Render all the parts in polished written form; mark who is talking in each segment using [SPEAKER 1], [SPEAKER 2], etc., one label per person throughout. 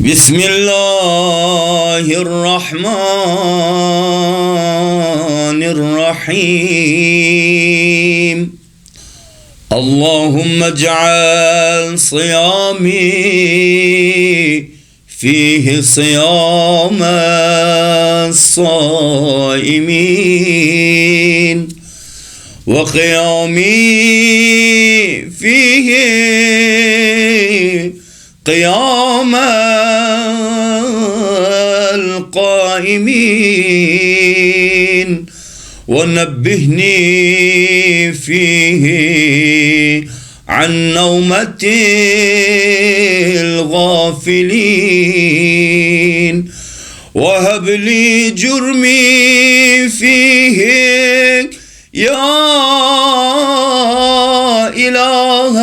[SPEAKER 1] بسم الله الرحمن الرحيم. اللهم اجعل صيامي فيه صيام الصائمين، وقيامي فيه قيام القائمين، ونبهني فيه عن نومة الغافلين، وهب لي جرمي فيه يا إله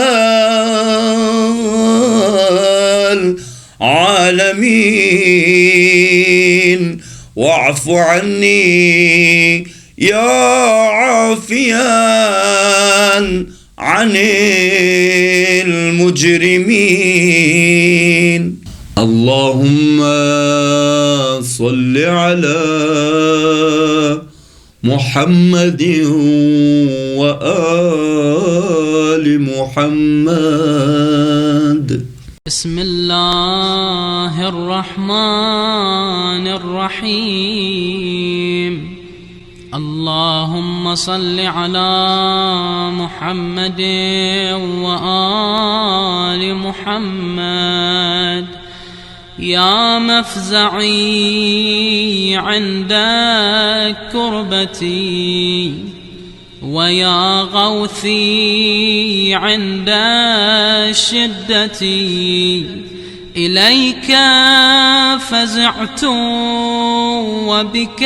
[SPEAKER 1] العالمين، واعف عني يا عافيا عن المجرمين. اللهم صل على محمد وآل محمد.
[SPEAKER 2] بسم الله الرحمن الرحيم. اللهم صل على محمد وآل محمد. يا مفزعي عند كربتي، ويا غوثي عند شدتي، إليك فزعت وبك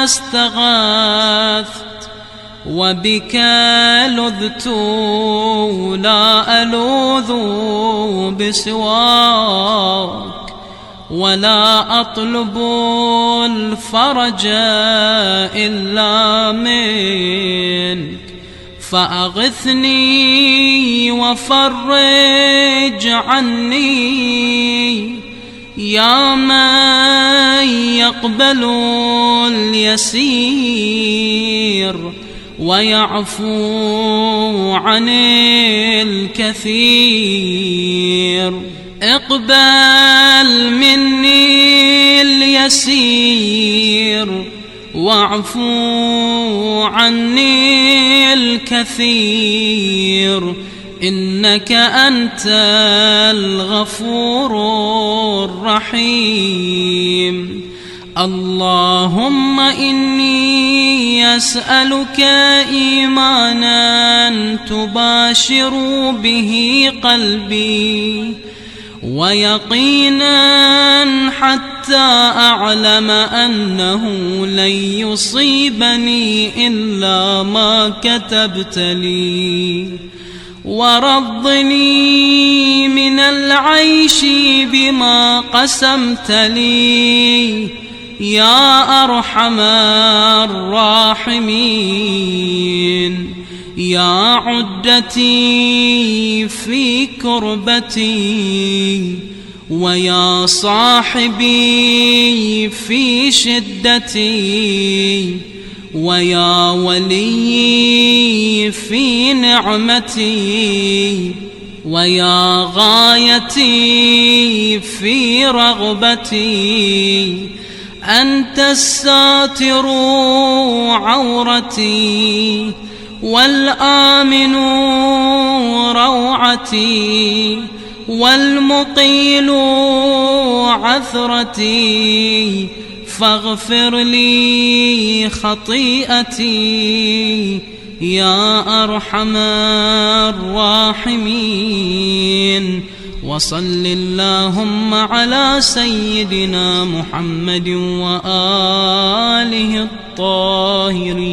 [SPEAKER 2] استغاثت، وبك لذت لا ألوذ بسواك، ولا أطلب الفرج إلا منك، فأغثني وفرج عني يا من يقبل اليسير ويعفو عن الكثير. اقبل مني اليسير واعفو عني الكثير، إنك أنت الغفور الرحيم. اللهم إني أسألك إيمانا تباشر به قلبي، ويقينا حتى أعلم أنه لن يصيبني إلا ما كتبت لي، ورضني من العيش بما قسمت لي يا أرحم الراحمين. يا عدتي في كربتي، ويا صاحبي في شدتي، ويا ولي في نعمتي، ويا غايتي في رغبتي. أنت الساتر عورتي، والآمن روعتي، والمقيل عثرتي، فاغفر لي خطيئتي يا أرحم الراحمين. وصل اللهم على سيدنا محمد وآله الطاهرين.